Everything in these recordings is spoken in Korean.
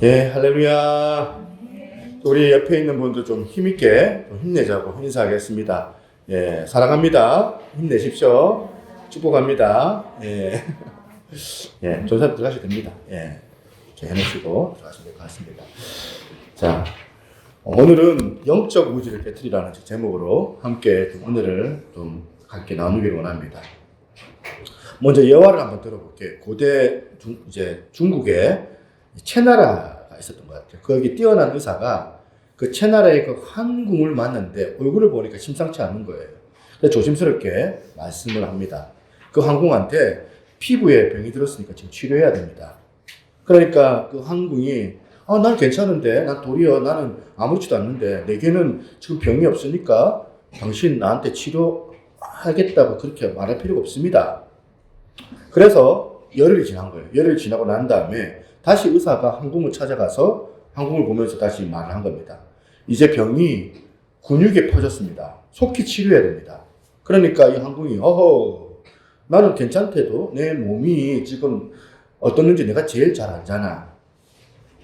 예, 할렐루야. 우리 옆에 있는 분도 좀 힘있게 좀 힘내자고 인사하겠습니다. 예, 사랑합니다. 힘내십시오. 축복합니다. 예, 예, 조사 들어가셔도 됩니다. 예, 이렇게 해놓으시고 들어가시면 될 것 같습니다. 자, 오늘은 영적 무지를 깨뜨리라는 제목으로 함께 좀 오늘을 좀 함께 나누기를 원합니다. 먼저 예화를 한번 들어볼게요. 고대 중국에 채나라가 있었던 것 같아요. 거기 뛰어난 의사가 그 채나라의 그 황궁을 만났는데 얼굴을 보니까 심상치 않은 거예요. 그래서 조심스럽게 말씀을 합니다. 그 황궁한테 피부에 병이 들었으니까 지금 치료해야 됩니다. 그러니까 그 황궁이 난 괜찮은데, 난 도리어 나는 아무렇지도 않는데 내게는 지금 병이 없으니까 당신 나한테 치료하겠다고 그렇게 말할 필요가 없습니다. 그래서 열흘이 지난 거예요. 열흘이 지나고 난 다음에 다시 의사가 황궁을 찾아가서 황궁을 보면서 다시 말을 한 겁니다. 이제 병이 근육에 퍼졌습니다. 속히 치료해야 됩니다. 그러니까 이 황궁이 나는 괜찮대도 내 몸이 지금 어떻는지 내가 제일 잘 알잖아.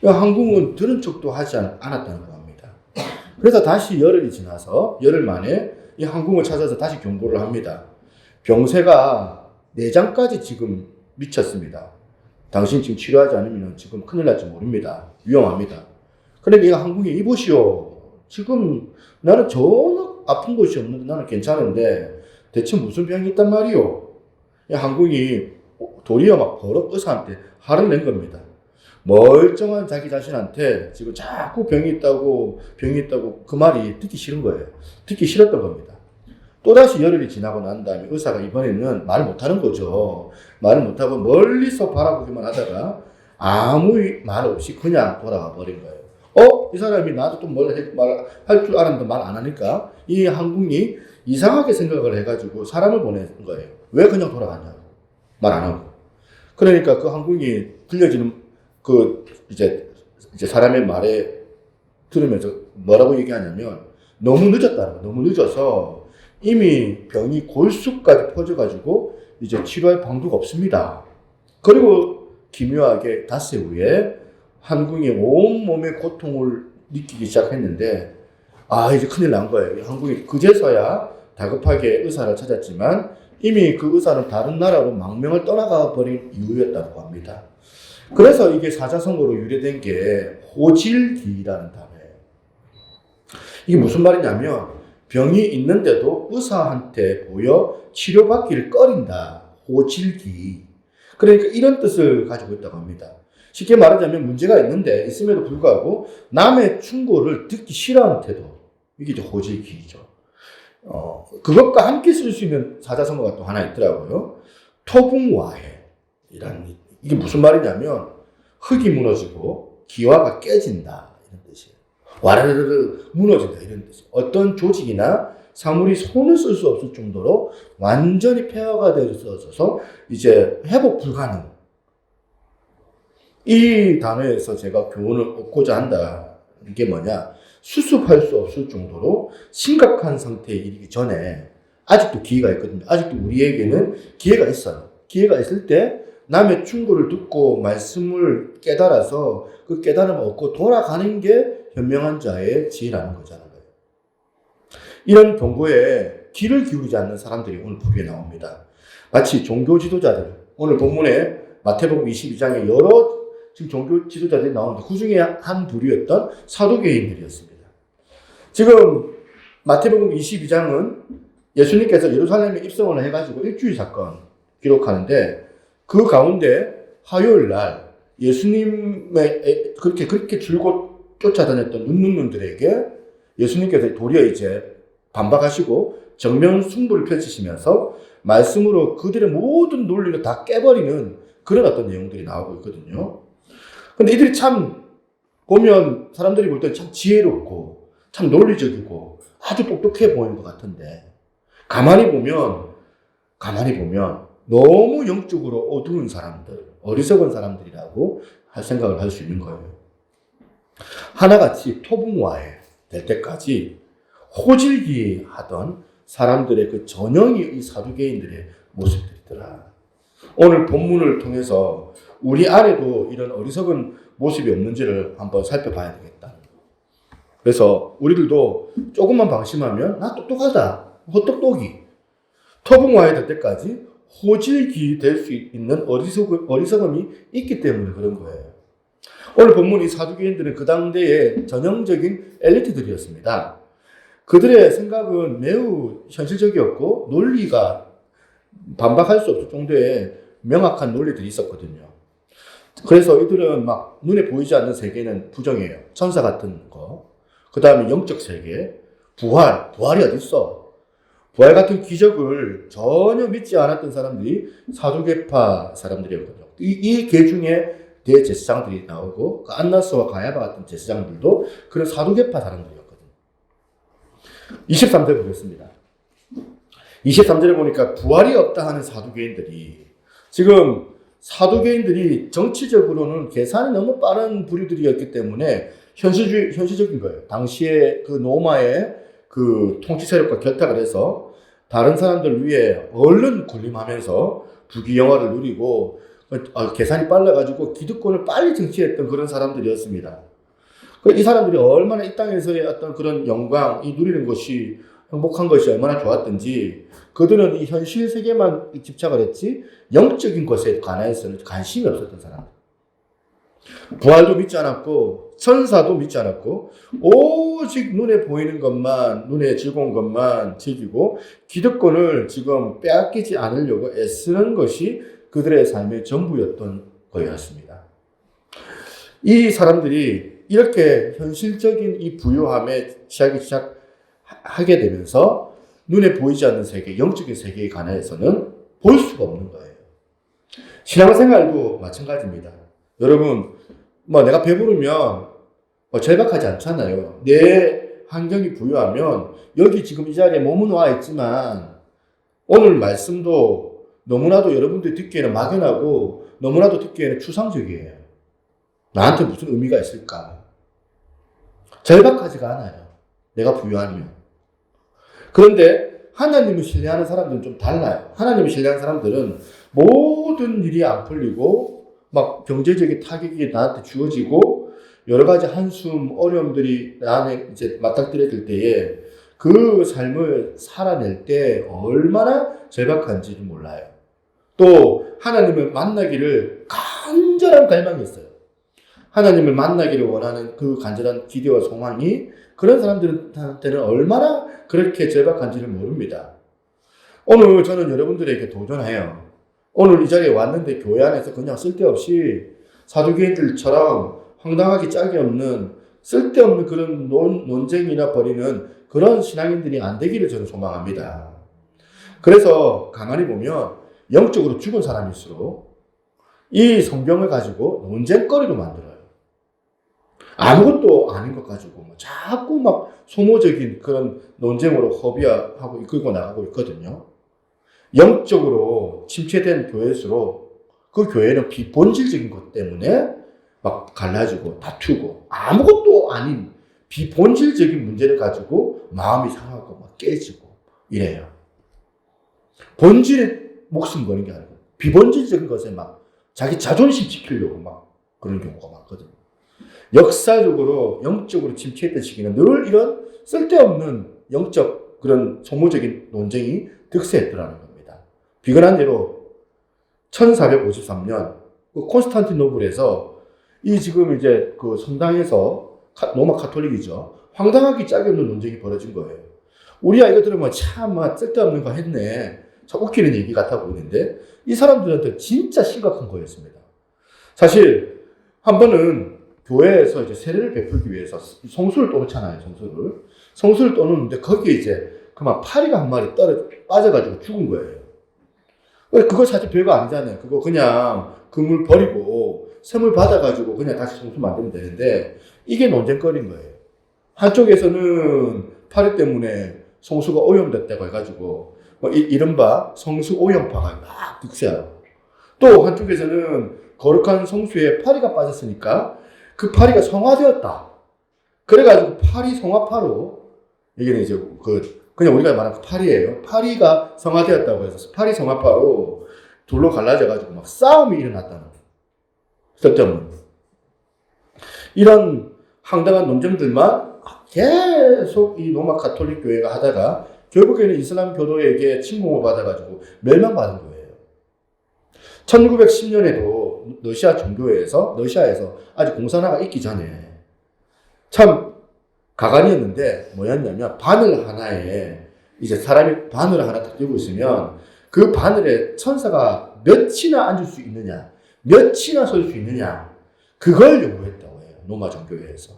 황궁은 들은 척도 하지 않았다는 겁니다. 그래서 다시 열흘이 지나서 열흘 만에 이 황궁을 찾아서 다시 경고를 합니다. 병세가 내장까지 지금 미쳤습니다. 당신 지금 치료하지 않으면 지금 큰일 날지 모릅니다. 위험합니다. 그런데 이 황궁이 이보시오. 지금 나는 전혀 아픈 곳이 없는데 나는 괜찮은데 대체 무슨 병이 있단 말이오? 이 황궁이 도리어 막 버럭 의사한테 화를 낸 겁니다. 멀쩡한 자기 자신한테 지금 자꾸 병이 있다고 그 말이 듣기 싫은 거예요. 듣기 싫었던 겁니다. 또다시 열흘이 지나고 난 다음에 의사가 이번에는 말을 못하는 거죠. 말을 못하고 멀리서 바라보기만 하다가 아무 말 없이 그냥 돌아가 버린 거예요. 이 사람이 나도 또 뭘 할 줄 알았는데 말 안 하니까 이 황궁이 이상하게 생각을 해가지고 사람을 보낸 거예요. 왜 그냥 돌아갔냐고. 말 안 하고. 그러니까 그 황궁이 들려지는 이제 사람의 말에 들으면서 뭐라고 얘기하냐면 너무 늦었다는 거예요. 너무 늦어서 이미 병이 골수까지 퍼져가지고 이제 치료할 방도가 없습니다. 그리고 기묘하게 닷새 후에 황궁이 온몸에 고통을 느끼기 시작했는데 이제 큰일 난 거예요. 황궁이 그제서야 다급하게 의사를 찾았지만 이미 그 의사는 다른 나라로 망명을 떠나가 버린 이유였다고 합니다. 그래서 이게 사자성어로 유래된 게 호질기라는 단어예요. 이게 무슨 말이냐면 병이 있는데도 의사한테 보여 치료받기를 꺼린다. 호질기. 그러니까 이런 뜻을 가지고 있다고 합니다. 쉽게 말하자면 문제가 있음에도 불구하고 남의 충고를 듣기 싫어하는 태도. 이게 이제 호질기죠. 그것과 함께 쓸 수 있는 사자성어가 또 하나 있더라고요. 토붕와해. 이게 무슨 말이냐면 흙이 무너지고 기와가 깨진다. 이런 뜻이에요. 와르르르 무너진다 이런 뜻이에요. 어떤 조직이나 사물이 손을 쓸 수 없을 정도로 완전히 폐허가 되어서 이제 회복 불가능. 이 단어에서 제가 교훈을 얻고자 한다는 게 뭐냐? 수습할 수 없을 정도로 심각한 상태에 이르기 전에 아직도 기회가 있거든요. 아직도 우리에게는 기회가 있어요. 기회가 있을 때 남의 충고를 듣고 말씀을 깨달아서 그 깨달음을 얻고 돌아가는 게 현명한 자의 지혜라는 거잖아요. 이런 경고에 귀를 기울이지 않는 사람들이 오늘 부류에 나옵니다. 마치 종교 지도자들, 오늘 본문에 마태복음 22장에 여러 지금 종교 지도자들이 나오는데 그 중에 한 부류였던 사두개인들이었습니다. 지금 마태복음 22장은 예수님께서 예루살렘에 입성을 해가지고 일주일 사건 기록하는데 그 가운데 화요일 날 예수님의 그렇게 줄곧 쫓아다녔던 눈눈들에게 예수님께서 도리어 이제 반박하시고 정면 승부를 펼치시면서 말씀으로 그들의 모든 논리를 다 깨버리는 그런 어떤 내용들이 나오고 있거든요. 근데 이들이 참 보면 사람들이 볼 때 참 지혜롭고 참 논리적이고 아주 똑똑해 보이는 것 같은데 가만히 보면 너무 영적으로 어두운 사람들, 어리석은 사람들이라고 생각을 할 수 있는 거예요. 하나같이 토붕화해 될 때까지 호질기 하던 사람들의 그 전형이 이 사두개인들의 모습들이더라. 오늘 본문을 통해서 우리 안에도 이런 어리석은 모습이 없는지를 한번 살펴봐야 되겠다. 그래서 우리들도 조금만 방심하면 나 똑똑하다, 헛똑똑이, 터붕와야 될 때까지 호질기 될 수 있는 어리석음이 있기 때문에 그런 거예요. 오늘 본문이 사두개인들은 그 당대의 전형적인 엘리트들이었습니다. 그들의 생각은 매우 현실적이었고 논리가 반박할 수 없을 정도의 명확한 논리들이 있었거든요. 그래서 이들은 막 눈에 보이지 않는 세계는 부정해요. 천사 같은 거. 그 다음에 영적 세계, 부활이 어디 있어? 부활 같은 기적을 전혀 믿지 않았던 사람들이 사두개파 사람들이었거든요. 이 계 중에 대제사장들이 나오고 그 안나스와 가야바 같은 제사장들도 그런 사두개파 사람들이었거든요. 23절 보겠습니다. 23절에 보니까 부활이 없다 하는 사두개인들이, 지금 사두개인들이 정치적으로는 계산이 너무 빠른 부류들이었기 때문에 현실적인 거예요. 당시에 그 로마의 그 통치 세력과 결탁을 해서 다른 사람들 위에 얼른 군림하면서 부귀영화를 누리고 계산이 빨라가지고 기득권을 빨리 쟁취했던 그런 사람들이었습니다. 이 사람들이 얼마나 이 땅에서의 어떤 그런 영광, 이 누리는 것이 행복한 것이 얼마나 좋았던지 그들은 이 현실 세계만 집착을 했지 영적인 것에 관해서는 관심이 없었던 사람들. 부활도 믿지 않았고 천사도 믿지 않았고 오직 눈에 보이는 것만, 눈에 즐거운 것만 즐기고 기득권을 지금 빼앗기지 않으려고 애쓰는 것이 그들의 삶의 전부였던 거였습니다. 이 사람들이 이렇게 현실적인 이 부유함에 취하기 시작하게 되면서 눈에 보이지 않는 세계, 영적인 세계에 관해서는 볼 수가 없는 거예요. 신앙생활도 마찬가지입니다. 여러분, 내가 배부르면 절박하지 않잖아요. 내 환경이 부유하면 여기 지금 이 자리에 몸은 와 있지만 오늘 말씀도 너무나도 여러분들이 듣기에는 막연하고 너무나도 듣기에는 추상적이에요. 나한테 무슨 의미가 있을까? 절박하지가 않아요. 내가 부유하면. 그런데 하나님을 신뢰하는 사람들은 좀 달라요. 하나님을 신뢰하는 사람들은 모든 일이 안 풀리고 막 경제적인 타격이 나한테 주어지고 여러 가지 한숨, 어려움들이 나한테 이제 맞닥뜨려질 때에 그 삶을 살아낼 때 얼마나 절박한지를 몰라요. 또 하나님을 만나기를 간절한 갈망이 있어요. 하나님을 만나기를 원하는 그 간절한 기대와 소망이 그런 사람들한테는 얼마나 그렇게 절박한지를 모릅니다. 오늘 저는 여러분들에게 도전해요. 오늘 이 자리에 왔는데 교회 안에서 그냥 쓸데없이 사두개인들처럼 황당하기 짝이 없는 쓸데없는 그런 논쟁이나 벌이는 그런 신앙인들이 안 되기를 저는 소망합니다. 그래서 가만히 보면 영적으로 죽은 사람일수록 이 성경을 가지고 논쟁거리로 만들어요. 아무것도 아닌 것 가지고 자꾸 막 소모적인 그런 논쟁으로 허비하고 이끌고 나가고 있거든요. 영적으로 침체된 교회일수록 그 교회는 비본질적인 것 때문에 막 갈라지고 다투고 아무것도 아닌 비본질적인 문제를 가지고 마음이 상하고 막 깨지고 이래요. 본질에 목숨 거는 게 아니고 비본질적인 것에 막 자기 자존심 지키려고 막 그런 경우가 많거든요. 역사적으로 영적으로 침체했던 시기는 늘 이런 쓸데없는 영적 그런 소모적인 논쟁이 득세했더라는 겁니다. 비근한 예로 1453년 콘스탄티노플에서 이 지금 이제 그 성당에서 로마 카톨릭이죠. 황당하기 짝이 없는 논쟁이 벌어진 거예요. 우리가 이거 들으면 참 쓸데없는 거 했네. 참 웃기는 얘기 같아 보이는데 이 사람들한테 진짜 심각한 거였습니다. 사실 한 번은 교회에서 이제 세례를 베풀기 위해서 성수를 떠놓잖아요. 성수를 떠놓는데 거기에 이제 그만 파리가 한 마리 빠져가지고 죽은 거예요. 그거 사실 별거 아니잖아요. 그거 그냥 그물 버리고 샘을 받아가지고 그냥 다시 성수 만들면 되는데 이게 논쟁거리인 거예요. 한쪽에서는 파리 때문에 성수가 오염됐다고 해가지고 이른바 성수 오염파가 막 득세하고 또 한쪽에서는 거룩한 성수에 파리가 빠졌으니까 그 파리가 성화되었다. 그래가지고 파리 성화파로 이게 이제 그냥 우리가 말하는 그 파리예요. 파리가 성화되었다고 해서 파리 성화파로 둘로 갈라져가지고 막 싸움이 일어났다는 거예요. 쓸데없는. 이런 황당한 논쟁들만 계속 이 로마 가톨릭 교회가 하다가 결국에는 이슬람 교도에게 침공을 받아가지고 멸망받은 거예요. 1910년에도 러시아에서 아직 공산화가 있기 전에 참 가관이었는데 뭐였냐면 바늘 하나에 이제 사람이 바늘을 하나 들고 있으면 그 바늘에 천사가 몇이나 앉을 수 있느냐, 몇이나 설 수 있느냐, 그걸 요구했다고 해요. 로마 정교회에서.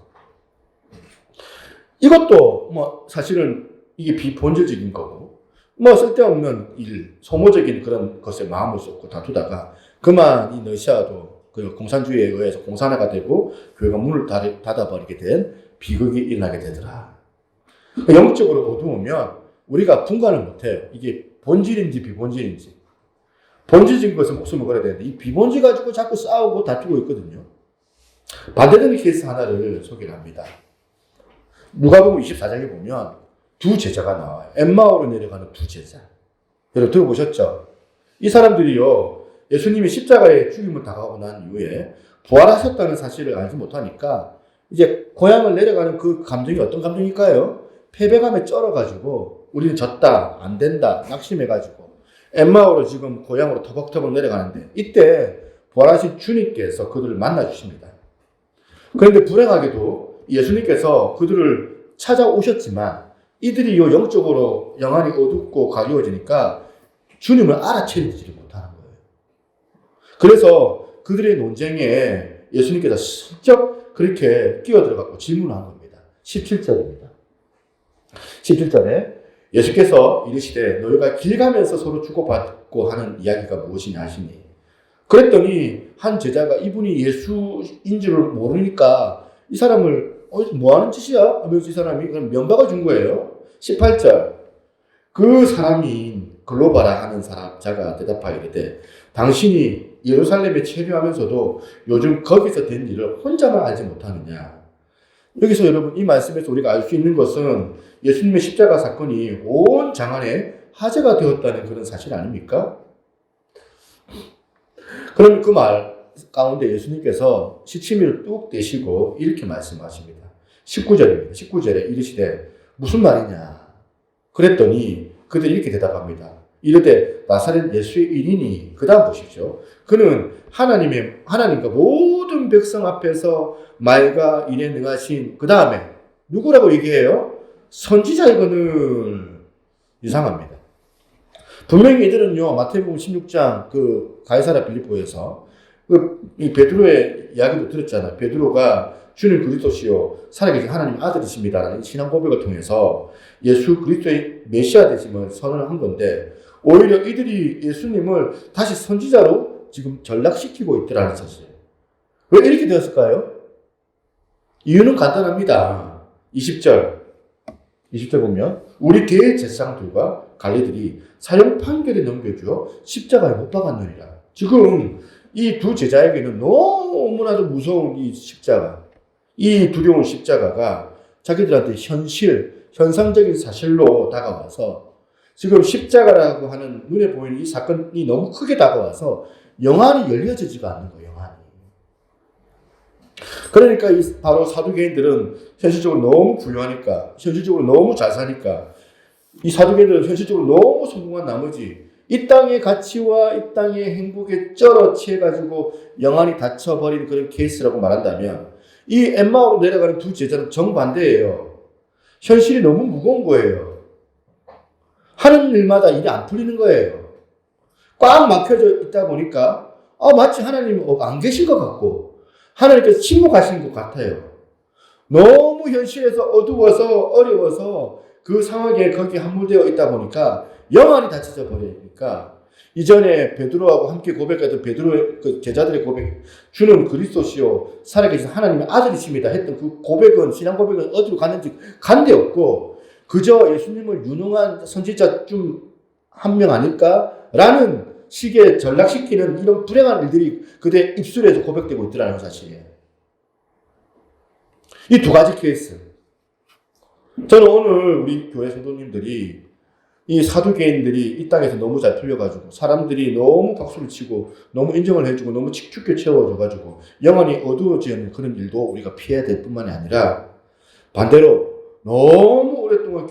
이것도 뭐 사실은 이게 비본질적인 거고, 뭐 쓸데없는 일, 소모적인 그런 것에 마음을 쏟고 다투다가 그만 이 러시아도 그 공산주의에 의해서 공산화가 되고 교회가 문을 닫아버리게 된 비극이 일어나게 되더라. 영적으로 어두우면 우리가 분간을 못해요. 이게 본질인지 비본질인지. 본질적인 것에 목숨을 걸어야 되는데 이 비본질 가지고 자꾸 싸우고 다투고 있거든요. 반대되는 케이스 하나를 소개를 합니다. 누가복음 24장에 보면 두 제자가 나와요. 엠마오로 내려가는 두 제자. 여러분 들어보셨죠? 이 사람들이요, 예수님이 십자가에 죽임을 당하고 난 이후에 부활하셨다는 사실을 알지 못하니까 이제 고향을 내려가는 그 감정이 어떤 감정일까요? 패배감에 쩔어가지고 우리는 졌다, 안 된다, 낙심해가지고 엠마오로 지금 고향으로 터벅터벅 내려가는데 이때 부활하신 주님께서 그들을 만나주십니다. 그런데 불행하게도 예수님께서 그들을 찾아오셨지만 이들이 영적으로 영안이 어둡고 가리워지니까 주님을 알아채리지 못하는 거예요. 그래서 그들의 논쟁에 예수님께서 슬쩍 그렇게 끼어들어가고 질문한 겁니다. 17절입니다. 17절에 예수께서 이르시되 너희가 길 가면서 서로 주고받고 하는 이야기가 무엇이냐 하시니 그랬더니 한 제자가 이분이 예수인 줄을 모르니까 이 사람을 뭐 하는 짓이야? 하면서 이 사람이 그냥 면박을 준 거예요. 18절 그 사람이 글로바라 하는 자가 대답하여 이르되 당신이 예루살렘에 체류하면서도 요즘 거기서 된 일을 혼자만 알지 못하느냐. 여기서 여러분 이 말씀에서 우리가 알 수 있는 것은 예수님의 십자가 사건이 온 장안에 화제가 되었다는 그런 사실 아닙니까? 그럼 그 말 가운데 예수님께서 시치미를 뚝 떼시고 이렇게 말씀하십니다. 19절입니다. 19절에 이르시되 무슨 말이냐? 그랬더니 그들이 이렇게 대답합니다. 이르되 나사렛 예수의 일이니 그 다음 보십시오. 그는 하나님과 모든 백성 앞에서 말과 일에 능하신 그 다음에 누구라고 얘기해요? 선지자이거늘. 이상합니다. 분명히 이들은요 마태복음 16장 그 가이사랴 빌립보에서 이 베드로의 이야기도 들었잖아요. 베드로가 주님 그리스도시요 살아계신 하나님의 아들이십니다라는 신앙 고백을 통해서 예수 그리스도의 메시아 되심을 선언을 한 건데 오히려 이들이 예수님을 다시 선지자로 지금 전락시키고 있더라는 사실이에요. 왜 이렇게 되었을까요? 이유는 간단합니다. 20절 보면 우리 대제사장들과 관리들이 사형 판결에 넘겨주어 십자가에 못 박았느니라. 지금 이 두 제자에게는 너무나도 무서운 이 십자가, 이 두려운 십자가가 자기들한테 현상적인 사실로 다가와서 지금 십자가라고 하는 눈에 보이는 이 사건이 너무 크게 다가와서 영안이 열려지지가 않는 거예요. 영안이. 그러니까 바로 사두개인들은 현실적으로 너무 부유하니까, 현실적으로 너무 잘 사니까 이 사두개인들은 현실적으로 너무 성공한 나머지 이 땅의 가치와 이 땅의 행복에 쩔어 취해가지고 영안이 닫혀버린 그런 케이스라고 말한다면 이 엠마오로 내려가는 두 제자는 정반대예요. 현실이 너무 무거운 거예요. 하는 일마다 일이 안 풀리는 거예요. 꽉 막혀져 있다 보니까 마치 하나님이 안 계신 것 같고 하나님께서 침묵하신 것 같아요. 너무 현실에서 어두워서 어려워서 그 상황에 거기에 함몰되어 있다 보니까 영안이 닫혀져 버리니까 이전에 베드로하고 함께 고백했던 베드로의 그 제자들의 고백, 주는 그리스도시요 살아계신 하나님의 아들이십니다 했던 그 고백은, 신앙 고백은 어디로 갔는지 간 데 없고 그저 예수님을 유능한 선지자 중 한 명 아닐까라는 식의 전락시키는 이런 불행한 일들이 그들의 입술에서 고백되고 있더라는 사실이에요. 이 두 가지 케이스. 저는 오늘 우리 교회 성도님들이 이 사두개인들이 이 땅에서 너무 잘 풀려가지고 사람들이 너무 박수를 치고 너무 인정을 해주고 너무 축축해 채워줘가지고 영원히 어두워지는 그런 일도 우리가 피해야 될 뿐만이 아니라 반대로 너무 오랫동안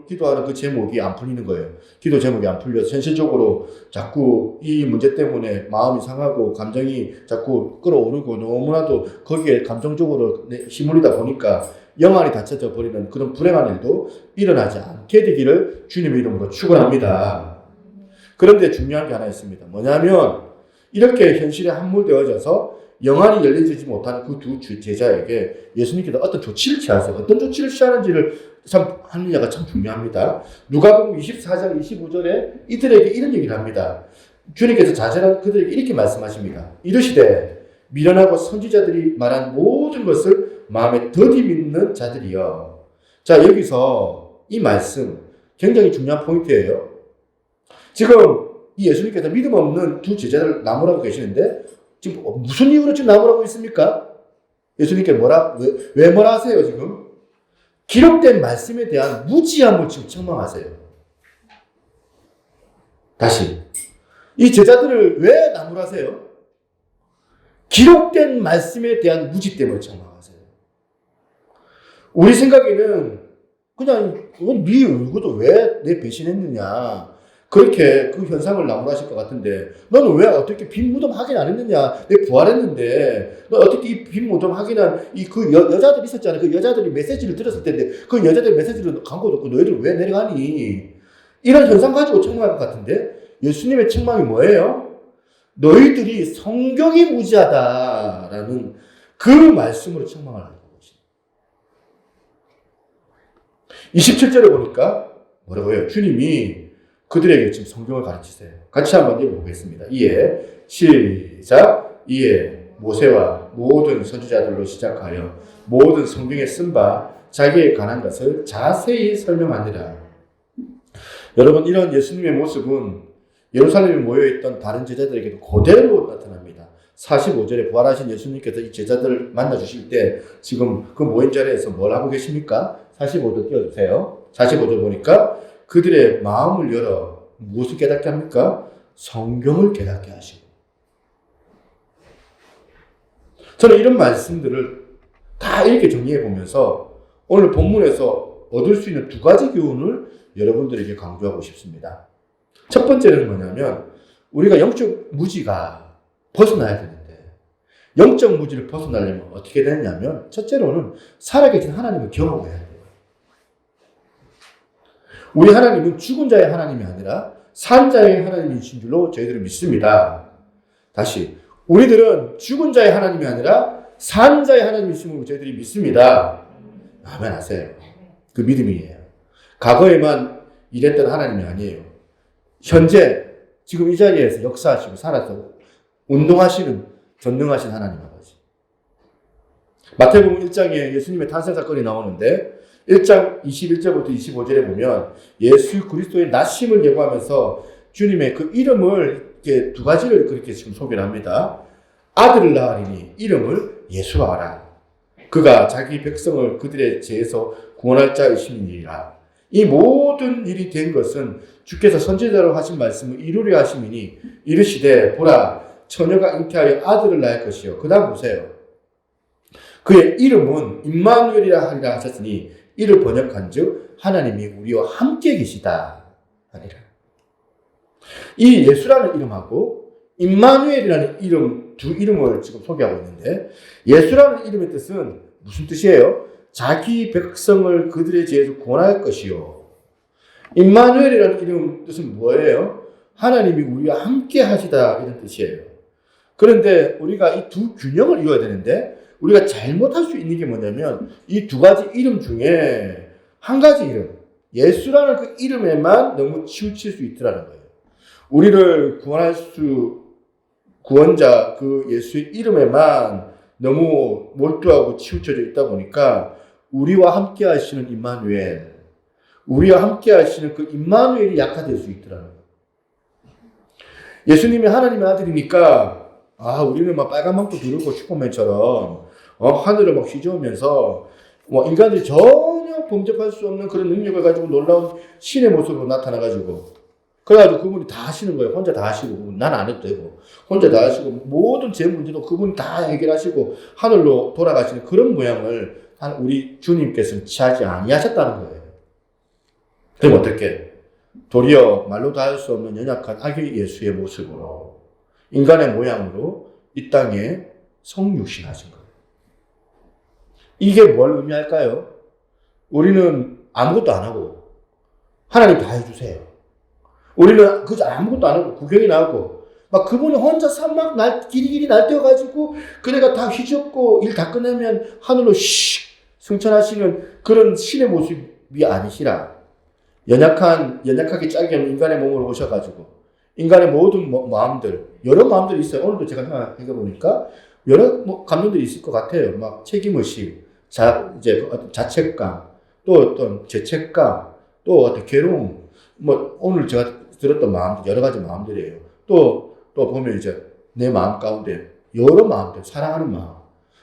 기도하는 그 제목이 안 풀리는 거예요. 기도 제목이 안 풀려서 현실적으로 자꾸 이 문제 때문에 마음이 상하고 감정이 자꾸 끌어오르고 너무나도 거기에 감정적으로 휘말리다 보니까 영안이 닫혀져 버리는 그런 불행한 일도 일어나지 않게 되기를 주님의 이름으로 축원합니다. 그런데 중요한 게 하나 있습니다. 뭐냐면 이렇게 현실에 함몰되어져서 영안이 열리지 못하는 그 두 제자에게 예수님께서 어떤 조치를 취하세요. 어떤 조치를 취하는지를 참 하느냐가 참 중요합니다. 누가복음 24장 25절에 이들에게 이런 얘기를 합니다. 주님께서 자잘한 그들에게 이렇게 말씀하십니다. 이르시되 미련하고 선지자들이 말한 모든 것을 마음에 더디 믿는 자들이여. 자, 여기서 이 말씀 굉장히 중요한 포인트예요. 지금 이 예수님께서 믿음 없는 두 제자들 나무라고 계시는데 지금 무슨 이유로 지금 나무라고 있습니까? 예수님께 왜 뭐라 하세요, 지금? 기록된 말씀에 대한 무지함을 지금 책망하세요. 다시. 이 제자들을 왜 나무라 하세요? 기록된 말씀에 대한 무지 때문에 책망하세요. 우리 생각에는 그냥 네 얼굴도 왜 내 배신했느냐. 그렇게 그 현상을 나무라실 것 같은데 너는 왜 어떻게 빈 무덤 확인 안 했느냐? 내 부활했는데 너 어떻게 이 빈 무덤 확인한 그 여자들 있었잖아. 그 여자들이 메시지를 들었을 텐데 그 여자들 메시지를 광고 듣고 너희들 왜 내려가니? 이런 현상 가지고 책망할 것 같은데 예수님의 책망이 뭐예요? 너희들이 성경이 무지하다라는 그 말씀으로 책망을 하는 것입니다. 27절에 보니까 뭐라고 해요? 주님이 그들에게 지금 성경을 가르치세요. 같이 한번 읽어보겠습니다. 이에 시작. 이에 모세와 모든 선지자들로 시작하여 모든 성경에 쓴 바 자기에 관한 것을 자세히 설명하니라. 여러분, 이런 예수님의 모습은 예루살렘에 모여있던 다른 제자들에게도 그대로 나타납니다. 45절에 부활하신 예수님께서 이 제자들을 만나주실 때 지금 그 모인 자리에서 뭘 하고 계십니까? 45절 띄워주세요. 45절 보니까 그들의 마음을 열어 무엇을 깨닫게 합니까? 성경을 깨닫게 하시고. 저는 이런 말씀들을 다 이렇게 정리해 보면서 오늘 본문에서 얻을 수 있는 두 가지 교훈을 여러분들에게 강조하고 싶습니다. 첫 번째는 뭐냐면 우리가 영적 무지가 벗어나야 되는데 영적 무지를 벗어나려면 어떻게 되느냐면 첫째로는 살아계신 하나님을 경험해야 돼요. 우리 하나님은 죽은 자의 하나님이 아니라 산 자의 하나님이신 줄로 저희들은 믿습니다. 다시 우리들은 죽은 자의 하나님이 아니라 산 자의 하나님이신 줄로 저희들이 믿습니다. 아멘 하세요. 그 믿음이에요. 과거에만 일했던 하나님이 아니에요. 현재 지금 이 자리에서 역사하시고 살아서 운동하시는 전능하신 하나님 아버지. 마태복음 1장에 예수님의 탄생 사건이 나오는데 1장 21절부터 25절에 보면 예수 그리스도의 나심을 예고하면서 주님의 그 이름을 이렇게 두 가지를 그렇게 지금 소개를 합니다. 아들을 낳으리니 이름을 예수라 하라. 그가 자기 백성을 그들의 죄에서 구원할 자이심이니라. 이 모든 일이 된 것은 주께서 선지자로 하신 말씀을 이루려 하심이니 이르시되 보라 처녀가 잉태하여 아들을 낳을 것이요. 그 다음 보세요. 그의 이름은 임마누엘이라 하리라 하셨으니 이를 번역한 즉 하나님이 우리와 함께 계시다 하니라. 이 예수라는 이름하고 임마누엘이라는 이름 두 이름을 지금 소개하고 있는데 예수라는 이름의 뜻은 무슨 뜻이에요? 자기 백성을 그들의 죄에서 구원할 것이요. 임마누엘이라는 이름 뜻은 뭐예요? 하나님이 우리와 함께 하시다 이런 뜻이에요. 그런데 우리가 이 두 균형을 이루어야 되는데 우리가 잘못할 수 있는 게 뭐냐면 이 두 가지 이름 중에 한 가지 이름 예수라는 그 이름에만 너무 치우칠 수 있더라는 거예요. 우리를 구원자 그 예수의 이름에만 너무 몰두하고 치우쳐져 있다 보니까 우리와 함께 하시는 임마누엘, 우리와 함께 하시는 그 임마누엘이 약화될 수 있더라는 거예요. 예수님이 하나님의 아들이니까 우리는 막 빨간 망토 두르고 슈퍼맨처럼 하늘을 막 휘저으면서 인간들이 전혀 범접할 수 없는 그런 능력을 가지고 놀라운 신의 모습으로 나타나가지고 그래가지고 그분이 다 하시는 거예요. 혼자 다 하시고 난 안 해도 되고 혼자 다 하시고 모든 제 문제도 그분이 다 해결하시고 하늘로 돌아가시는 그런 모양을 우리 주님께서는 취하지 아니하셨다는 거예요. 그럼 어떻게? 도리어 말로 다 할 수 없는 연약한 아기 예수의 모습으로 인간의 모양으로 이 땅에 성육신하신 거예요. 이게 뭘 의미할까요? 우리는 아무것도 안 하고 하나님 다 해주세요. 우리는 그저 아무것도 안 하고 구경이나 하고 막 그분이 혼자 산막 길이길이 날뛰어가지고 그네가 다 휘젓고 일 다 끝내면 하늘로 씩 승천하시는 그런 신의 모습이 아니시라. 연약하게 짝이 없는 인간의 몸으로 오셔가지고 인간의 모든 마음들, 여러 마음들이 있어요. 오늘도 제가 생각해보니까 여러 감정들이 있을 것 같아요. 막 책임의식, 자책감, 또 어떤 죄책감, 또 어떤 괴로움, 오늘 제가 들었던 마음들, 여러 가지 마음들이에요. 또 보면 이제 내 마음 가운데 여러 마음들, 사랑하는 마음,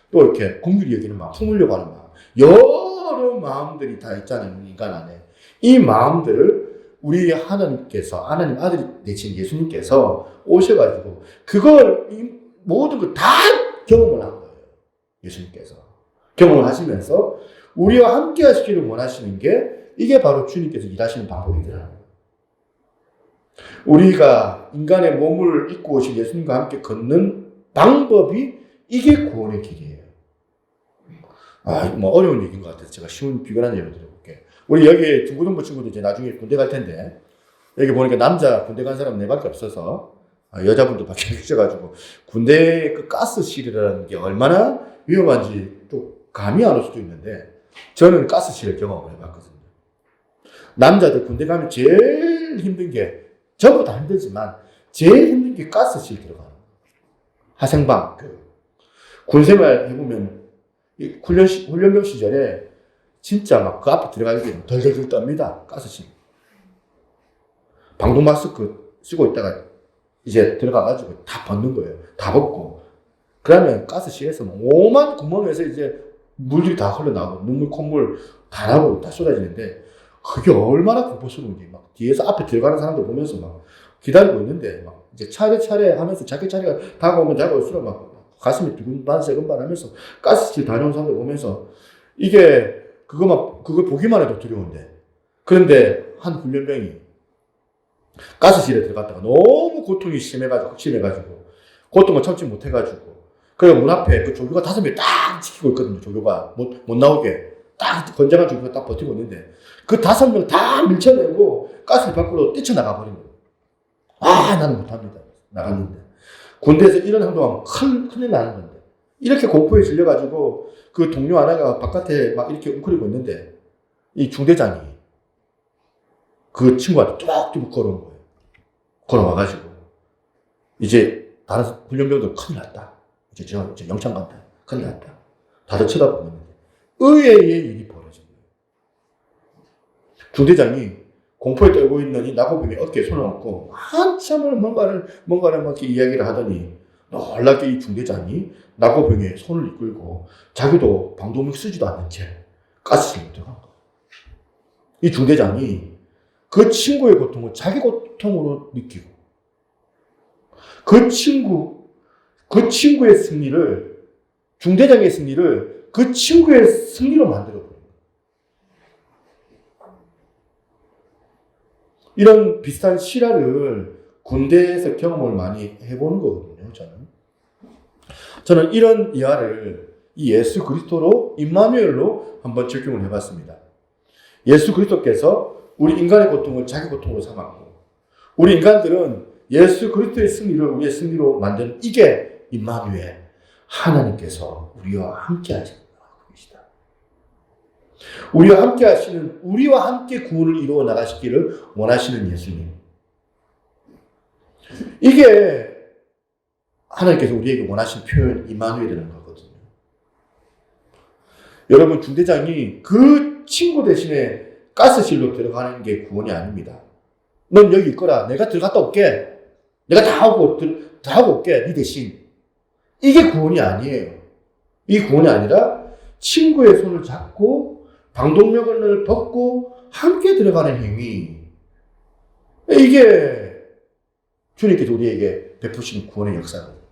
또 이렇게 긍휼히 여기는 마음, 품으려고 하는 마음, 여러 마음들이 다 있잖아요. 인간 안에. 이 마음들을 우리 하나님께서, 하나님 아들이 되신 예수님께서 오셔가지고 그걸 모든 걸 다 경험을 한 거예요. 예수님께서. 경험을 하시면서 우리와 함께 하시기를 원하시는 게 이게 바로 주님께서 일하시는 방법이더라고요. 우리가 인간의 몸을 입고 오신 예수님과 함께 걷는 방법이 이게 구원의 길이에요. 어려운 얘기인 것 같아서 제가 쉬운 비근한 예를 들어볼게요. 우리 여기 중고등부 친구들 이제 나중에 군대 갈 텐데, 여기 보니까 남자 군대 간 사람 4밖에 없어서, 여자분도 밖에 계셔가지고, 군대 그 가스실이라는 게 얼마나 위험한지 좀 감이 안 올 수도 있는데, 저는 가스실을 경험을 해봤거든요. 남자들 군대 가면 제일 힘든 게, 전부 다 힘들지만, 제일 힘든 게 가스실 들어가는 거예요. 하생방, 군생활 해보면, 훈련병 시절에 진짜 막 그 앞에 들어가기 덜덜덜 떱니다. 가스실. 방독 마스크 쓰고 있다가 이제 들어가가지고 다 벗는 거예요. 다 벗고. 그러면 가스실에서 오만 구멍에서 이제 물들이 다 흘러나오고 눈물, 콧물 다 나오고 다 쏟아지는데 그게 얼마나 공포스러운지 막 뒤에서 앞에 들어가는 사람들 보면서 막 기다리고 있는데 막 이제 차례차례 하면서 자기 차례가 다가오면 다가올수록 막 가슴이 두근반 세근반 하면서 가스실 다녀온 사람들 보면서 이게 그걸 보기만 해도 두려운데. 그런데 한 훈련병이 가스실에 들어갔다가 너무 고통이 심해가지고, 고통을 참지 못해가지고, 그리고 문 앞에 그 조교가 5명이 딱 지키고 있거든요. 조교가 못 나오게. 딱 건장한 조교가 딱 버티고 있는데, 그 5명 다 밀쳐내고 가스실 밖으로 뛰쳐나가 버린 거예요. 나는 못합니다. 나갔는데. 군대에서 이런 행동하면 큰일 나는 건데. 이렇게 공포에 질려가지고 그 동료 하나가 바깥에 막 이렇게 웅크리고 있는데 이 중대장이 그 친구한테 뚝뚝 걸어온 거예요. 걸어와가지고 이제 다른 훈련병들 큰일 났다. 이제 영창 간다. 큰일 났다. 다들 쳐다보고 있는데 의외의 일이 벌어진 거예요. 중대장이 공포에 떨고 있는 이 나고병의 어깨에 손을 얹고 한참을 뭔가를 막 이야기를 하더니 놀랍게 이 중대장이 나고병의 손을 이끌고 자기도 방독면 쓰지도 않는 채 가스실로 들어간 거예요. 이 중대장이 그 친구의 고통을 자기 고통으로 느끼고 그 친구의 승리를, 중대장의 승리를 그 친구의 승리로 만들어버려요. 이런 비슷한 실화를 군대에서 경험을 많이 해보는 거거든요, 저는 이런 이하를 이 예수 그리스도로, 임마누엘로 한번 적용을 해봤습니다. 예수 그리스도께서 우리 인간의 고통을 자기 고통으로 삼았고, 우리 인간들은 예수 그리스도의 승리를 우리의 승리로 만드는 이게 임마누엘, 하나님께서 우리와 함께 하시는 계시다. 우리와 함께 하시는, 우리와 함께 구원을 이루어 나가시기를 원하시는 예수님. 이게 하나님께서 우리에게 원하시는 표현 임마누엘이라는 거거든요. 여러분, 중대장이 그 친구 대신에 가스실로 들어가는 게 구원이 아닙니다. 넌 여기 있거라. 내가 들어갔다 올게. 내가 다 하고 올게. 네 대신. 이게 구원이 아니에요. 이 구원이 아니라 친구의 손을 잡고 방독면을 벗고 함께 들어가는 행위. 이게 주님께서 우리에게 베푸신 구원의 역사입니다.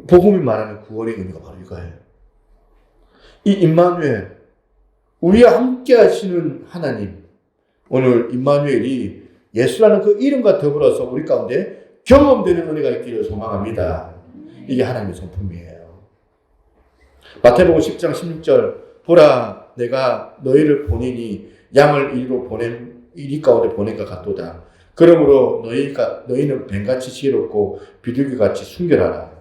복음이 말하는 구원의 의미가 바로 이거예요. 이 임마누엘, 우리와 함께 하시는 하나님, 오늘 임마누엘이 예수라는 그 이름과 더불어서 우리 가운데 경험되는 은혜가 있기를 소망합니다. 이게 하나님의 성품이에요. 마태복음 10장 16절, 보라 내가 너희를 보내니 양을 이리 가운데 보낸 것 같도다. 그러므로 너희는 뱀같이 지혜롭고 비둘기같이 순결하라.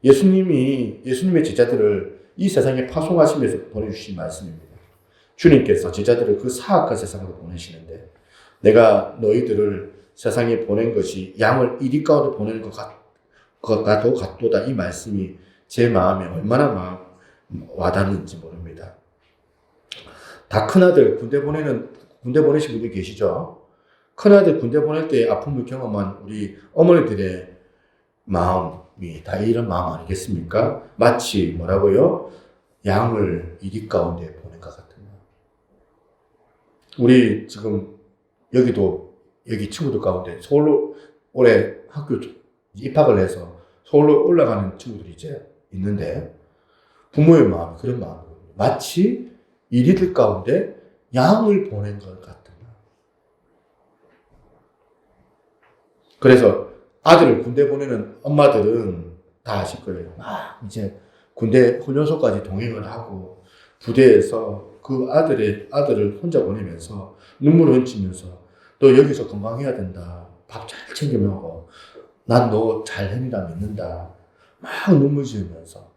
예수님의 제자들을 이 세상에 파송하시면서 보내주신 말씀입니다. 주님께서 제자들을 그 사악한 세상으로 보내시는데, 내가 너희들을 세상에 보낸 것이 양을 이리 가운데 보내는 것과 더 같도다. 이 말씀이 제 마음에 얼마나 와닿는지 모릅니다. 다 큰아들 군대 보내신 분들 계시죠? 큰아들 군대 보낼 때 아픔을 경험한 우리 어머니들의 마음이 다 이런 마음 아니겠습니까? 마치 뭐라고요? 양을 이리 가운데 보낸 것 같은 마음. 우리 지금 여기 친구들 가운데 서울로 올해 학교 입학을 해서 서울로 올라가는 친구들이 이제 있는데, 부모의 마음이 그런 마음이거든요. 마치 이리들 가운데 양을 보낸 것 같은 마음. 그래서 아들을 군대 보내는 엄마들은 다 아실 거예요. 이제 군대 훈련소까지 동행을 하고 부대에서 그 아들을 혼자 보내면서 눈물을 훔치면서 너 여기서 건강해야 된다. 밥 잘 챙겨 먹어. 난 너 잘 해내라 믿는다. 막 눈물 지으면서.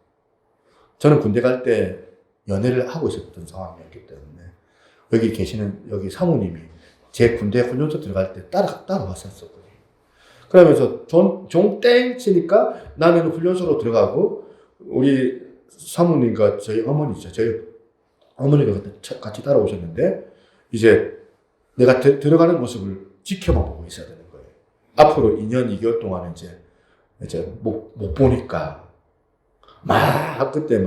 저는 군대 갈 때 연애를 하고 있었던 상황이었기 때문에 여기 계시는 여기 사모님이 제 군대 훈련소 들어갈 때 따라왔었거든요. 그러면서 종 땡 치니까 나는 훈련소로 들어가고, 우리 사모님과 저희 어머니죠. 저희 어머니가 그때 같이 따라오셨는데, 이제 내가 들어가는 모습을 지켜만 보고 있어야 되는 거예요. 앞으로 2년 2개월 동안 이제 못 보니까 그때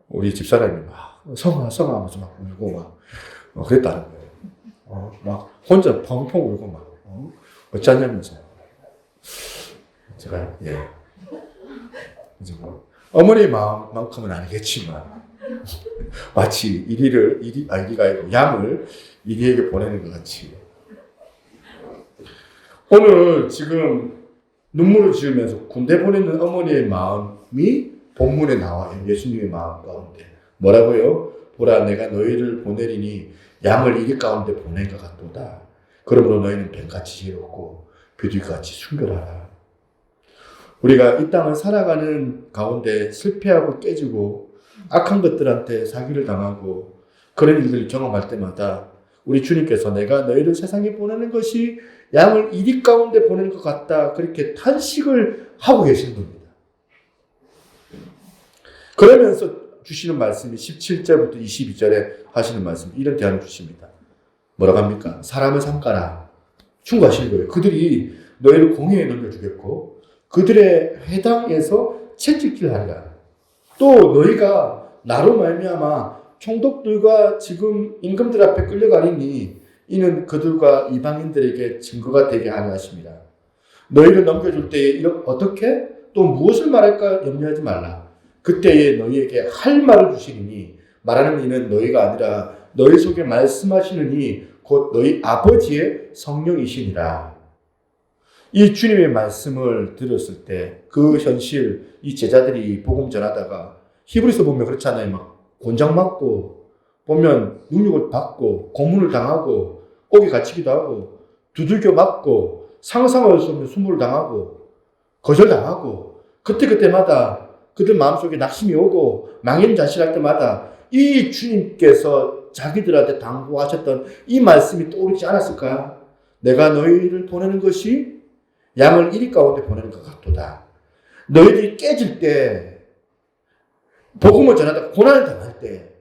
우리 집사람이 성아 하면서 울고 그랬다는 거예요. 막 혼자 펑펑 울고 어쩌냐면서. 제가 이제 어머니 마음만큼은 아니겠지만 마치 이리가 아니고 양을 이리에게 보내는 것 같이, 오늘 지금 눈물을 지으면서 군대 보내는 어머니의 마음이 본문에 나와요. 예수님의 마음 가운데 뭐라고요? 보라 내가 너희를 보내리니 양을 이리 가운데 보낸 것 같도다. 그러므로 너희는 뱀같이 지혜롭고 비둘기같이 순결하라. 우리가 이 땅을 살아가는 가운데 실패하고 깨지고 악한 것들한테 사기를 당하고 그런 일들을 경험할 때마다 우리 주님께서 내가 너희를 세상에 보내는 것이 양을 이리 가운데 보내는 것 같다. 그렇게 탄식을 하고 계신 겁니다. 그러면서 주시는 말씀이 17절부터 22절에 하시는 말씀, 이런 대안을 주십니다. 뭐라고 합니까? 사람을 삼가라. 충고하시는 거예요. 그들이 너희를 공회에 넘겨주겠고 그들의 회당에서 채찍질 하리라. 또 너희가 나로 말미암아 총독들과 지금 임금들 앞에 끌려가리니 이는 그들과 이방인들에게 증거가 되게 하려 하십니다. 너희를 넘겨줄 때에 어떻게 또 무엇을 말할까 염려하지 말라. 그때에 너희에게 할 말을 주시리니 말하는 이는 너희가 아니라 너희 속에 말씀하시는 이 곧 너희 아버지의 성령이시니라. 이 주님의 말씀을 들었을 때 그 현실, 이 제자들이 복음 전하다가 히브리서 보면 그렇잖아요. 막 곤장 맞고 보면 능력을 받고 고문을 당하고 옥에 갇히기도 하고 두들겨 맞고 상상할 수 없는 수모를 당하고 거절당하고 그때마다 그들 마음속에 낙심이 오고 망연자실할 때마다 이 주님께서 자기들한테 당부하셨던 이 말씀이 떠오르지 않았을까? 내가 너희를 보내는 것이 양을 이리 가운데 보내는 것 같도다. 너희들이 깨질 때, 복음을 전하다가 고난을 당할 때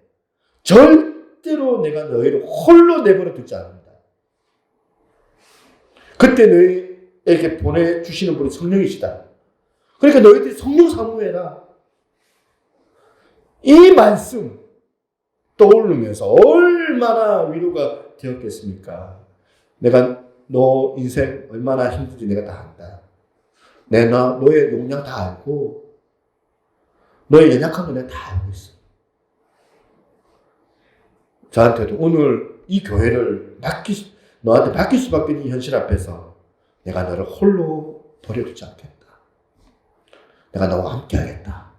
절대로 내가 너희를 홀로 내버려 두지 않는다. 그때 너희에게 보내주시는 분이 성령이시다. 그러니까 너희들이 성령 사모해라. 이 말씀 떠오르면서 얼마나 위로가 되었겠습니까? 내가 너 인생 얼마나 힘든지 내가 다 안다. 너의 용량 다 알고 너의 연약한 거 내가 다 알고 있어. 저한테도 오늘 이 교회를 너한테 맡길 수밖에 없는 이 현실 앞에서 내가 너를 홀로 버려두지 않겠다. 내가 너와 함께 하겠다.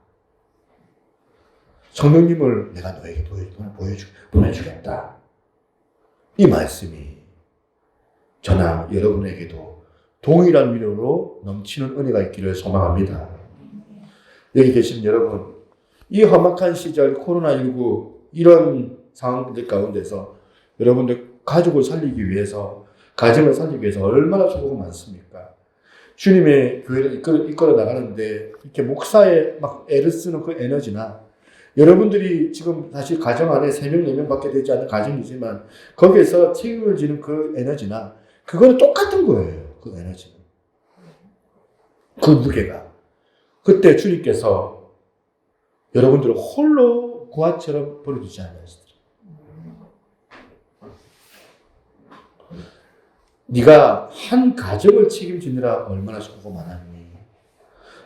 성령님을 내가 너에게 보내주겠다. 이 말씀이 저나 여러분에게도 동일한 위로로 넘치는 은혜가 있기를 소망합니다. 여기 계신 여러분, 이 험악한 시절 코로나19 이런 상황들 가운데서 여러분들 가족을 살리기 위해서, 가정을 살리기 위해서 얼마나 수고가 많습니까? 주님의 교회를 이끌어 나가는데 이렇게 목사에 막 애를 쓰는 그 에너지나, 여러분들이 지금 사실 가정 안에 3명, 4명밖에 되지 않는 가정이지만 거기에서 책임을 지는 그 에너지나, 그거는 똑같은 거예요. 그 에너지는. 그 무게가. 그때 주님께서 여러분들을 홀로 고아처럼 버려두지 않으시더라. 네가 한 가정을 책임지느라 얼마나 수고가 많았니?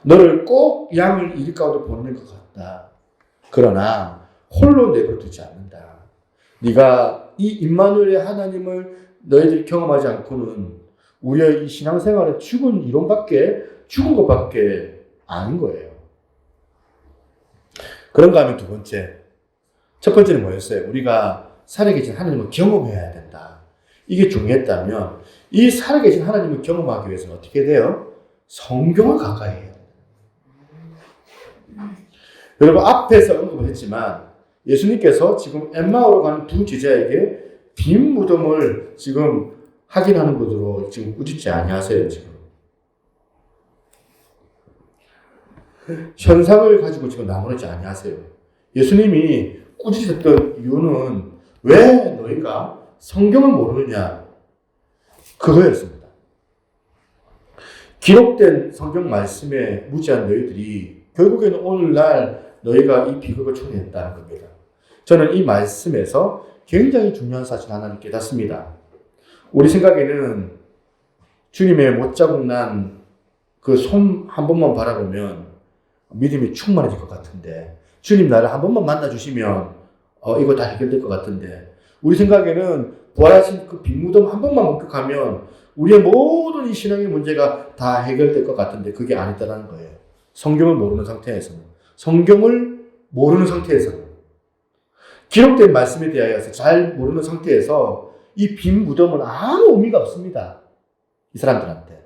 너를 꼭 양을 일 가운데 보내는 것 같다. 그러나 홀로 내버려두지 않는다. 네가 이 임마누엘의 하나님을 너희들이 경험하지 않고는 우리의 이 신앙생활은 죽은 것밖에 아닌 거예요. 그런가 하면 두 번째. 첫 번째는 뭐였어요? 우리가 살아계신 하나님을 경험해야 된다. 이게 중요했다면 이 살아계신 하나님을 경험하기 위해서는 어떻게 돼요? 성경을 가까이 해야 돼요. 여러분 앞에서 언급을 했지만 예수님께서 지금 엠마오로 가는 두 제자에게 빈 무덤을 지금 확인하는 것으로 지금 꾸짖지 아니하세요. 지금 현상을 가지고 지금 나무르지 아니하세요. 예수님이 꾸짖었던 이유는 왜 너희가 성경을 모르느냐, 그거였습니다. 기록된 성경 말씀에 무지한 너희들이 결국에는 오늘날 너희가 이 비극을 초래했다는 겁니다. 저는 이 말씀에서 굉장히 중요한 사실 하나를 깨닫습니다. 우리 생각에는 주님의 못자국 난 그 손 한 번만 바라보면 믿음이 충만해질 것 같은데, 주님 나를 한 번만 만나주시면 이거 다 해결될 것 같은데, 우리 생각에는 부활하신 그 빈 무덤 한 번만 목격하면 우리의 모든 이 신앙의 문제가 다 해결될 것 같은데 그게 아니다라는 거예요. 성경을 모르는 상태에서는. 기록된 말씀에 대하여서 잘 모르는 상태에서 이 빈 무덤은 아무 의미가 없습니다. 이 사람들한테.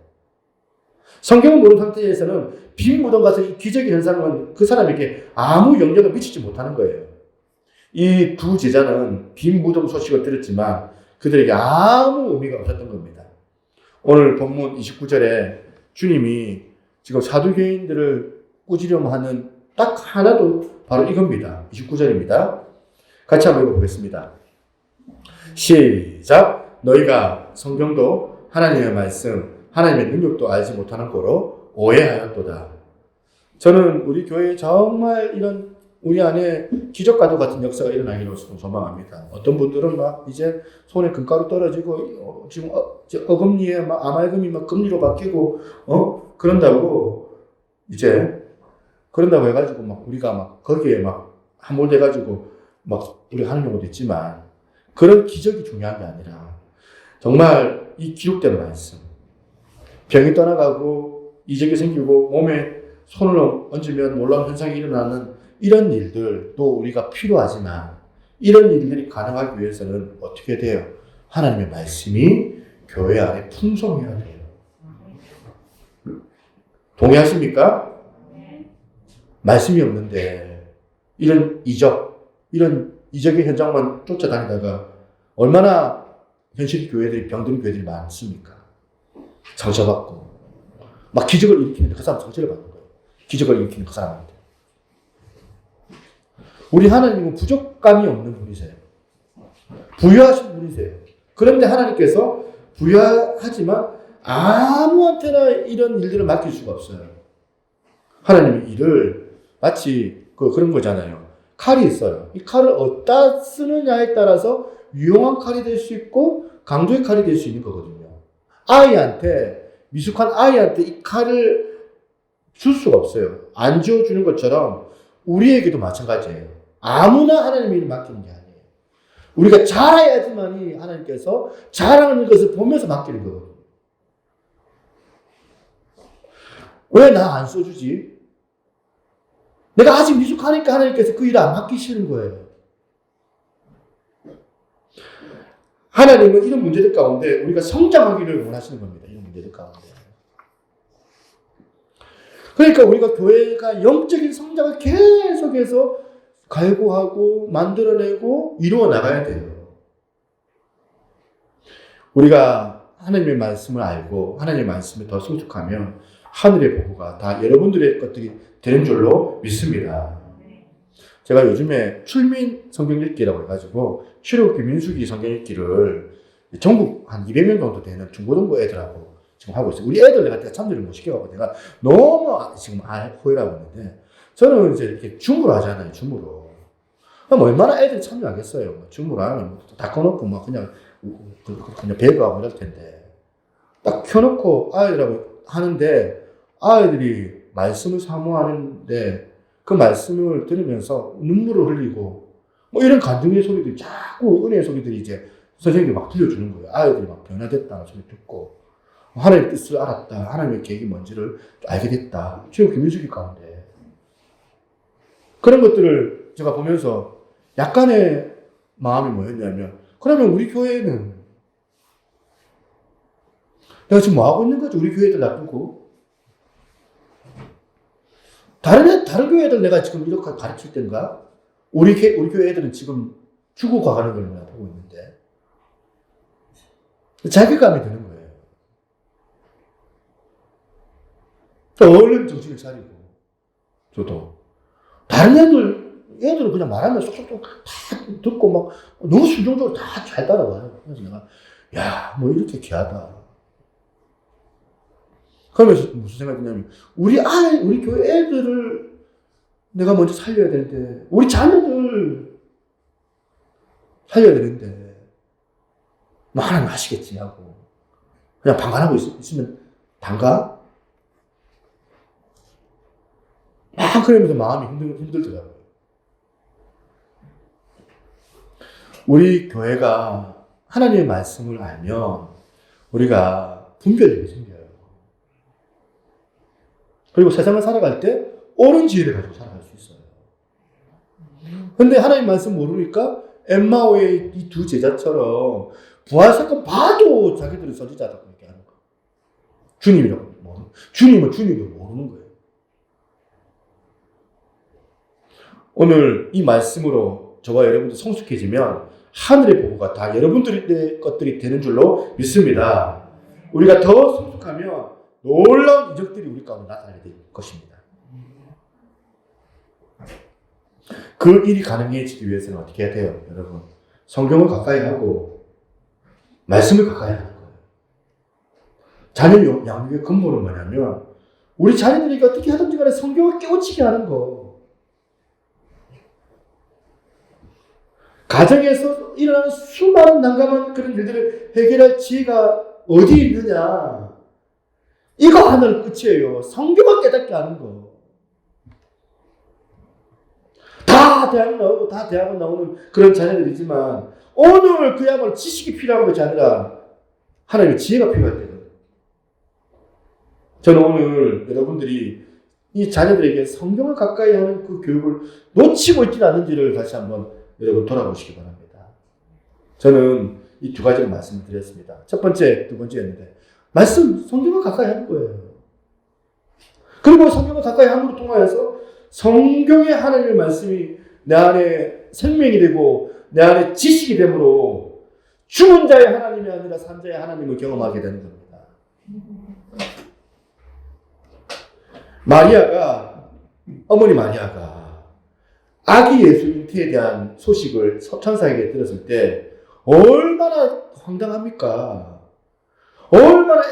성경을 모르는 상태에서는 빈 무덤 같은 이 기적의 현상은 그 사람에게 아무 영향을 미치지 못하는 거예요. 이 두 제자는 빈 무덤 소식을 들었지만 그들에게 아무 의미가 없었던 겁니다. 오늘 본문 29절에 주님이 지금 사두개인들을 꾸지려고 하는 딱 하나도 바로 이겁니다. 29절입니다. 같이 한번 읽어보겠습니다. 시작. 너희가 성경도 하나님의 말씀, 하나님의 능력도 알지 못하는 거로 오해하였도다. 저는 우리 교회에 정말 이런 우리 안에 기적과도 같은 역사가 일어나기를 소망합니다. 어떤 분들은 막 이제 손에 금가루 떨어지고 지금 어금니에 막 아말금이 막 금리로 바뀌고 그런다고 해가지고 막 우리가 막 거기에 막 함몰돼가지고 막 우리 하는 경우도 있지만, 그런 기적이 중요한 게 아니라 정말 이 기록된 말씀, 병이 떠나가고 이적이 생기고 몸에 손을 얹으면 놀라운 현상이 일어나는 이런 일들도 우리가 필요하지만, 이런 일들이 가능하기 위해서는 어떻게 돼요? 하나님의 말씀이 교회 안에 풍성해야 돼요. 동의하십니까? 말씀이 없는데 이런 이적의 현장만 쫓아다니다가 얼마나 현실 병든 교회들이 많습니까? 상처받고 막 기적을 일으키는데 그 사람 상처를 받는 거예요. 기적을 일으키는 그 사람한테. 우리 하나님은 부족감이 없는 분이세요. 부유하신 분이세요. 그런데 하나님께서 부유하지만 아무한테나 이런 일들을 맡길 수가 없어요. 하나님의 일을 마치 그런 거잖아요. 칼이 있어요. 이 칼을 어디다 쓰느냐에 따라서 유용한 칼이 될 수 있고 강도의 칼이 될 수 있는 거거든요. 미숙한 아이한테 이 칼을 줄 수가 없어요. 안 지어주는 것처럼 우리에게도 마찬가지예요. 아무나 하나님이 맡기는 게 아니에요. 우리가 잘해야지만이 하나님께서 잘하는 것을 보면서 맡기는 거거든요. 왜 나 안 써주지? 내가 아직 미숙하니까 하나님께서 그 일을 안 맡기시는 거예요. 하나님은 이런 문제들 가운데 우리가 성장하기를 원하시는 겁니다. 이런 문제들 가운데. 그러니까 우리가 교회가 영적인 성장을 계속해서 갈구하고 만들어내고 이루어 나가야 돼요. 우리가 하나님의 말씀을 알고 하나님의 말씀을 더 성숙하면 하늘의 보고가 다 여러분들의 것들이 되는 줄로 믿습니다. 제가 요즘에 출민 성경 읽기라고 해가지고 출애굽기 민수기 성경 읽기를 전국 한 200명 정도 되는 중고등부 애들하고 지금 하고 있어요. 우리 애들 내가 참여를 못 시켜가지고 내가 너무 지금 후회하고 있는데 저는 이제 이렇게 줌으로 하잖아요. 줌으로. 그럼 얼마나 애들이 참여하겠어요. 줌으로 하면 다 꺼놓고 막 그냥 배그하고 이럴 텐데 딱 켜놓고 아이들하고 하는데 아이들이 말씀을 사모하는데 그 말씀을 들으면서 눈물을 흘리고 뭐 이런 감동의 소리들이 자꾸 은혜의 소리들이 이제 선생님이 막 들려주는 거예요. 아이들이 막 변화됐다는 소리 듣고 하나님의 뜻을 알았다. 하나님의 계획이 뭔지를 알게 됐다. 최고 김민숙이 가운데 그런 것들을 제가 보면서 약간의 마음이 뭐였냐면 그러면 우리 교회는 내가 지금 뭐 하고 있는 거지? 우리 교회들 놔두고 다른 교회들 내가 지금 이렇게 가르칠 때인가? 우리 교회 애들은 지금 죽어가는 걸 내가 보고 있는데 자괴감이 드는 거예요. 얼른 정신을 차리고 저도 다른 애들은 그냥 말하면 쏙쏙쏙 다 듣고 막 너무 순종적으로 다 잘 따라와요. 그래서 내가 야, 뭐 이렇게 귀하다. 그러면서 무슨 생각이 드냐면 우리 교회 애들을 내가 먼저 살려야 되는데 우리 자녀들 살려야 되는데 뭐 하나님 하시겠지 하고 그냥 방관하고 있으면 단가? 막 그러면서 마음이 힘들더라고요. 우리 교회가 하나님의 말씀을 알면 우리가 분별력이 생겨요. 그리고 세상을 살아갈 때 옳은 지혜를 가지고 살아갈 수 있어요. 근데 하나님 말씀 모르니까 엠마오의 이 두 제자처럼 부활 사건 봐도 자기들은 선지자다 그렇게 하는 거예요. 주님이라고 모르는 주님을 모르는 거예요. 오늘 이 말씀으로 저와 여러분들 성숙해지면 하늘의 보고가 다 여러분들의 것들이 되는 줄로 믿습니다. 우리가 더 성숙하면 놀라운 이적들이 우리 가운데 나타나게 될 것입니다. 그 일이 가능해지기 위해서는 어떻게 해야 돼요? 여러분, 성경을 가까이 하고 말씀을 가까이 하는 거예요. 자녀 양육의 근본은 뭐냐면 우리 자녀들이 어떻게 하든지 간에 성경을 깨우치게 하는 거. 가정에서 일어나는 수많은 난감한 그런 일들을 해결할 지혜가 어디 있느냐? 이거 하나는 끝이에요. 성경을 깨닫게 하는 거. 다 대학원 나오는 그런 자녀들이지만 오늘 그야말로 지식이 필요한 것이 아니라 하나님의 지혜가 필요할 때는 저는 오늘 여러분들이 이 자녀들에게 성경을 가까이 하는 그 교육을 놓치고 있지는 않는지를 다시 한번 여러분 돌아보시기 바랍니다. 저는 이 두 가지를 말씀드렸습니다. 첫 번째, 두 번째였는데 성경을 가까이 하는 거예요. 그리고 성경을 가까이 함으로 통하여서 성경의 하나님의 말씀이 내 안에 생명이 되고 내 안에 지식이 되므로 죽은 자의 하나님이 아니라 산 자의 하나님을 경험하게 되는 겁니다. 어머니 마리아가 아기 예수 잉태에 대한 소식을 천사에게 들었을 때 얼마나 황당합니까? 얼마나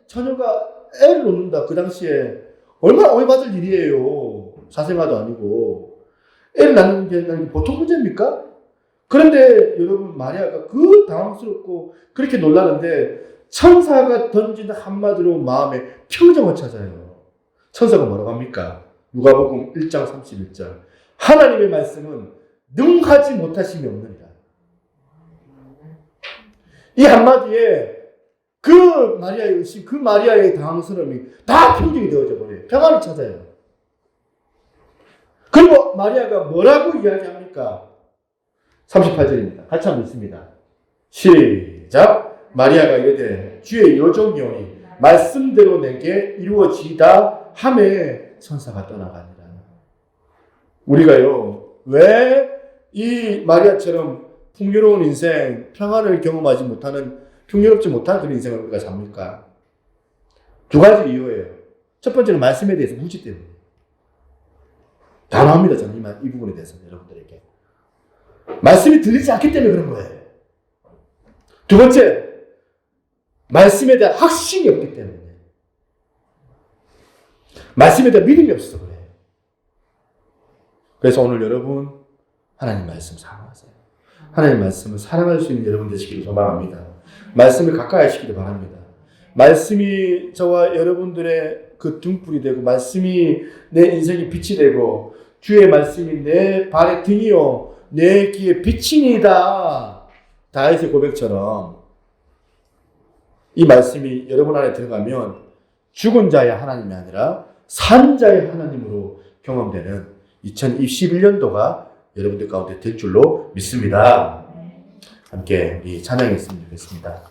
처녀가 애를 놓는다. 그 당시에 얼마나 오해받을 일이에요. 사생아도 아니고 애를 낳는 게 보통 문제입니까? 그런데 여러분 마리아가 그 당황스럽고 그렇게 놀라는데 천사가 던진 한마디로 마음에 평정을 찾아요. 천사가 뭐라고 합니까? 누가복음 1장 31절. 하나님의 말씀은 능하지 못하심이 없느니라. 이 한마디에 그 마리아의 의심, 그 마리아의 당황스러움이 다 평정이 되어져 버려요. 평안을 찾아요. 그리고 마리아가 뭐라고 이야기합니까? 38절입니다. 같이 한번 읽습니다. 시작. 마리아가 이르되 주의 여종이오니 말씀대로 내게 이루어지이다 하매 천사가 떠나가니라. 우리가요, 왜 이 마리아처럼 풍요로운 인생, 평안을 경험하지 못하는, 풍요롭지 못한 그런 인생을 우리가 삽니까? 두 가지 이유예요. 첫 번째는 말씀에 대해서 무지 때문에. 단호합니다, 저는 이 부분에 대해서는 여러분들에게. 말씀이 들리지 않기 때문에 그런 거예요. 두 번째, 말씀에 대한 확신이 없기 때문에. 말씀에 대한 믿음이 없어서 그래요. 그래서 오늘 여러분, 하나님 말씀 사랑하세요. 하나님 말씀을 사랑할 수 있는 여러분 되시기를 소망합니다. 말씀을 가까이 하시기를 바랍니다. 말씀이 저와 여러분들의 그 등불이 되고, 말씀이 내 인생의 빛이 되고, 주의 말씀이 내 발의 등이요 내 귀에 빛이니이다. 다윗의 고백처럼 이 말씀이 여러분 안에 들어가면 죽은 자의 하나님이 아니라 산 자의 하나님으로 경험되는 2021년도가 여러분들 가운데 될 줄로 믿습니다. 함께 우리 찬양했으면 좋겠습니다.